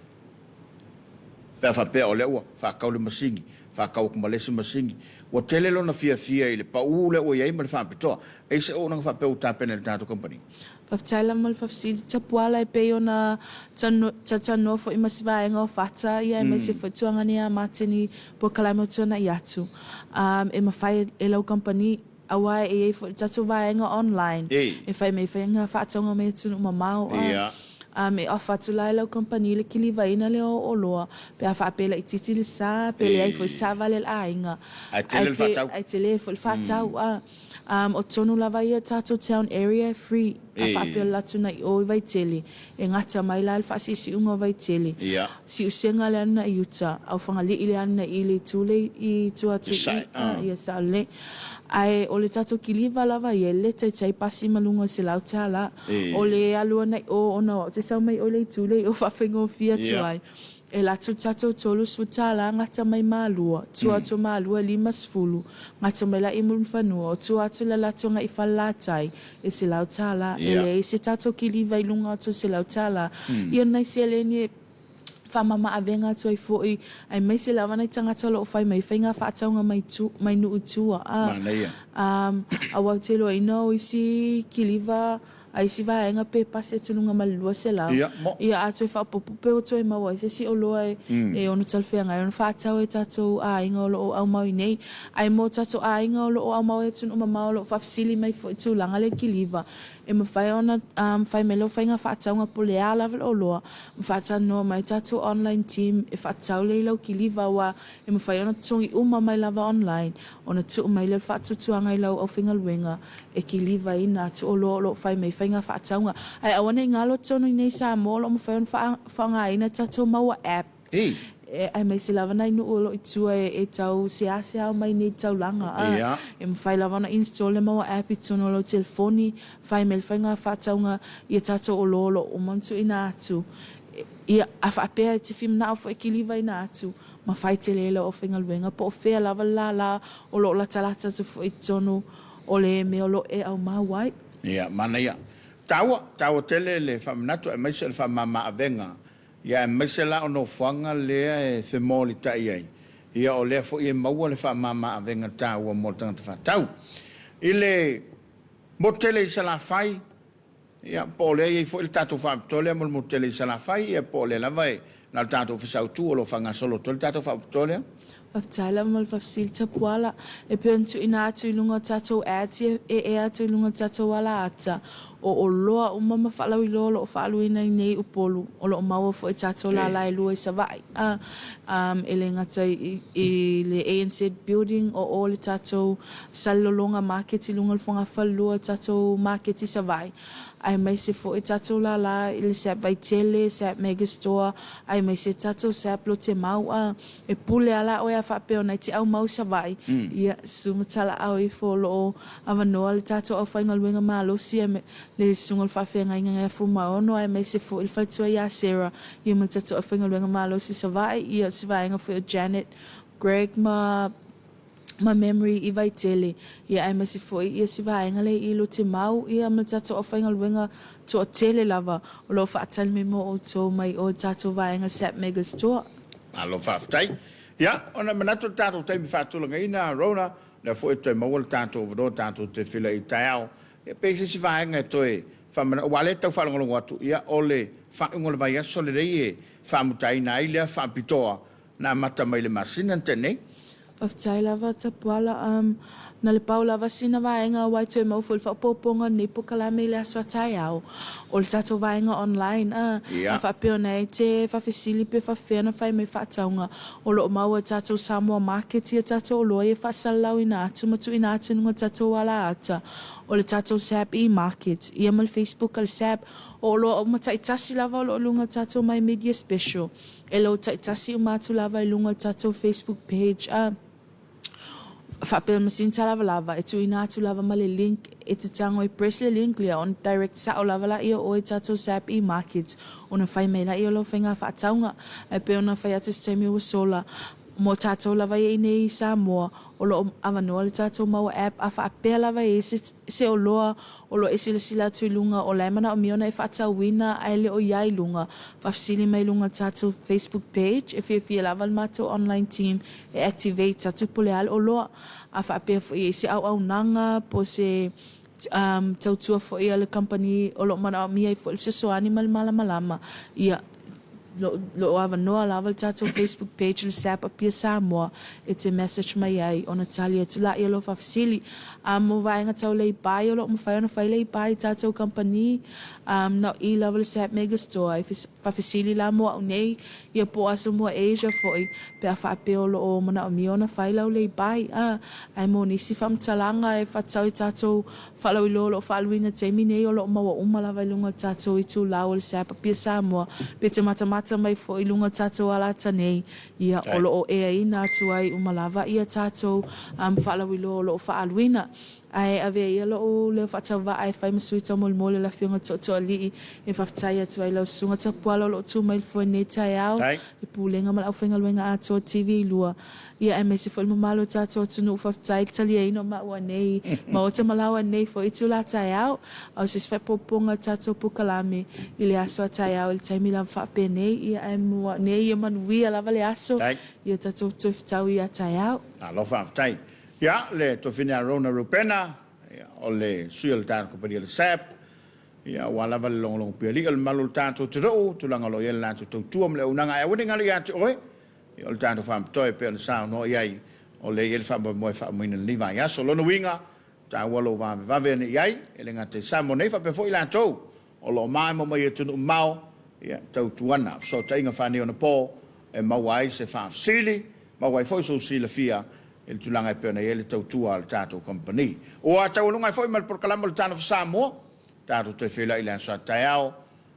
Pe fa pe o le wa fa ka le masingi fa ka ko malesi masingi. Wa tele lo na fia ile pa u le o ia ma fa pito. E se o nga fa pe o ta pena le tato company. Faftaila mal fafsili tapuala e peo na tatano fo imasivaenga o fata ia e maise fatuanga ni a matini po kalamo tona iatu. E mawhai e lau company awa e fo tatu vaenga online. E fai mei whainga fatonga me tunu mamau. Me ofa tu lai lau company le kili vaina le o loa. Pe a whaapela i titi le sa, pe le ai fo sava le ainga. Ai tele le fatau. Ai tele fo le fatau. O tonu lava ia tato town area free. A whaapela latu na i o vai tele. E ngata mai la alfasi si unga vai tele. Si usenga le ana i uta. Au whangali ile ana i le tule i tuatu i a sa le. Ai o le tato kiliva lava ia le tai pasi malunga se lau tala. O le alua na i o ona te sau mai o le tule o whawhengo fia tuai. E la tato tolu sutala ngata mai malua. Tuatu malua 5 ngata mai la imun whanua. O tuatu la latonga i whalatai e se lau tala. E le se tato kiliva i lunga to se lau tala. Ia nai se le ni whamama avenga tuai fōi. Ai mai se lawa nei tangata lo whai mai whainga whaataunga mai nuu tua. A wau te loa ina o isi kiliva ai si vaenga pe pase tununga malua se lau. Ia atu e whapopu pe o toi maua. Se si o loa e ono talwhenga. E ono whaatau e tatou a inga o lo au mau nei. Ai mo tatou a inga o lo au mau e tunu mamau lo whafsili mai fo tu langa le kiliva. E ma whai ona whai melo whainga whaataunga po le a level o loa. Ma whaatau noa mai tatou online team e whaatau le ilau kiliva wa. E ma whai ona tongi uma mai lava online. Ona tu mai le whaatutuanga ilau au whinga luenga. E kiliva ina tu o lo whai mai whainga whaataunga. Ai awane ngalo tonu i nei Samoa lo ma whai ona whaanga ina tatou maua app. Ai mai se lava nai nuu lo i tua e tau se au mai nei tau langa. E ma whai lava na install le maua app i tono lo telefoni. Whai mai whainga whaataunga i a tatou o lolo o mantu ina atu. Ia a whaapea te whimna au whai kiliva ina atu. Ma whai te lelo o whinga luenga. Po o whea lava la o lo la talata tu whai tono o le me o lo e au mawai. Ia, mana ia. Taua tele le whamanatu e maise le whamama avenga. Ia e maise la ono whanga lea e whemoli tai ai. Ia o lea fo i e maua le whamama avenga taua mo tangata whatau. I le mo tele i sala whai. Ia po lea i fo i le tatou whaapitolea mo tele i sala whai. Ia po lea lava e na le tatou whisau tu o lo whanga solo tole tatou whaapitolea. Whaftaila mal whafsil tapuala. E peontu ina atu i lunga tatou ati e atu i lunga tatou ala ata. O loa o mama whalau i loa o whaalu ina i nei upolu. O lo o maua fo e tatou la lai lua i savai. E le ngata i le ANC building o le tatou salolonga market i lunga whanga whalua tatou market i savai. Ai mai se fo e tatou la i le sap vai tele, sap megastore. Ai mai se tatou sap lo te mau e pule ala o ea whapeo nei te au mau savai. Ia sumatala au i fo lo avanoa le tatou au whainga luenga malosi le sungal whawhenga inga ngā fumaono. Ai mai se fo i whaitua ia Sarah. Ia ma tatou au whainga luenga malosi savai. Ia sivaenga fo Janet, Greg ma memory I vai tele. Ia ai masi foi ia si vaenga le I lo te mau. Ia ma tatou o whainga luenga to o tele lava. O lo whaatali me mo o tō mai o tatou vaenga Sap Megastore. Alo whaftai. Ia, ona manato tatou taimi whaatulanga ina Rona. Na foi toi mawal tatou vado tatou te whila I taiao. Ia pese si vaenga e toi. Wale tau whalongolongo atu. Ia ole whaungole vai aso le rei e whamutai na ilea whaapitoa. Na mata mai le masina tenei. Of Tailava Tapuala na le pau lava sina vaenga wai toi mau ful whapoponga ni pukalame le aso tai au. O le tatou vaenga online, a whapeo nei te whawhisili pe whawhena whai me whataunga. O lo maua tatou Samoa market ia tatou o loa e whasalau ina atu matu ina atu nunga tatou wala ata. O le tatou SAP e-market, ia mal Facebook al SAP, o lo o mataitasi lava o lo lunga tatou my media special. E lo taitasi umatu lava i lunga tatou Facebook page, whapea masinta lava e tu ina atu lava ma le link e te tango i press le link lia on direct sa o lava la ia o e tatou SAP e-market ona whai mei la ia lo whenga whaataunga e pe ona whai atu stemi o sola mo tatou lava i nei Samoa o lo avanua le tatou mau app a whaapea lava e se o loa o lo e sila tu lunga o laimana o miona e whaatauina ai le o iai lunga whafsili mai lunga tatou Facebook page e fia lava le matou online team e activate tatou pole al o loa a whaapea fo i se au nanga po se tautua fo i le company o lo mana o mia i fo se soani malama ia lo avanoa lava le tatou Facebook page le SAP apia Samoa e te message mai ai ona tali e tula ia lo whafisili mo vaenga tau lei bai o lo mo whai ona whai lei bai tatou company na i lava le SAP megastore e whafisili la mo au nei ia po aso mua Asia foi pe a whape o lo o mana o miona whai lau lei bai ai mo nisi whamtalanga e whatau i tatou whalau i lo whaluina teimi nei o lo maua umalava i lunga tatou i tu lau le SAP apia Samoa pe te matamata mai fo i lunga tatou ala tanei ia o lo e ina atu ai umalava ia tatou whalau i lo whaaluina ai ave ia lo le whatauwa ai whai masuita mole la whiunga to ali e whaftai atu ai lau sunga tapuala lo tu mai fo nei tai au e pūlenga mal au whenga luenga ato TV lua ia e mese fo mamalo tatou tunu whaftai tali e ino maua nei ma o te malawa nei fo i tu la tai au au sis whaipoponga tatou pukalame i le aso tai au i le taimi la whape nei ia e mua nei ia manuia lava le aso ia tatou tuiftau ia tai au lo whaftai ia le tofina rona rupena o le suia le tāna kompani le SAP ia wala vale long pia liga le malu tātou te rou tulanga lo ia le nātou tautua mle unanga e wini ngali atu oe ia o le tātou whaamtoe pia le sāo no iai o le ia le whaammoe whaamoina le niwa ia so lono winga tā walo vave ane iai e le ngate Samoa nei whape fo i lātou o lo mai mo mai e tunu mau ia tautuana so ta inga whani ona pō e mawai se whaafsili mawai fo so sila fia il tulanga e pena ele tautua al tatou company o a taulunga e foi mal por kalamo le tano Samoa tatou te fela i lansa taiao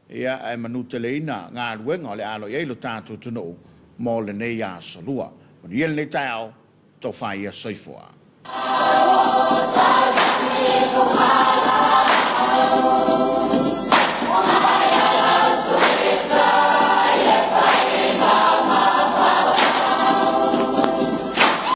ia e manuteleina ngā ruenga le alo ia lo tatou tuno mo le nei a solua o ni ele nei taiao to fai a soifoa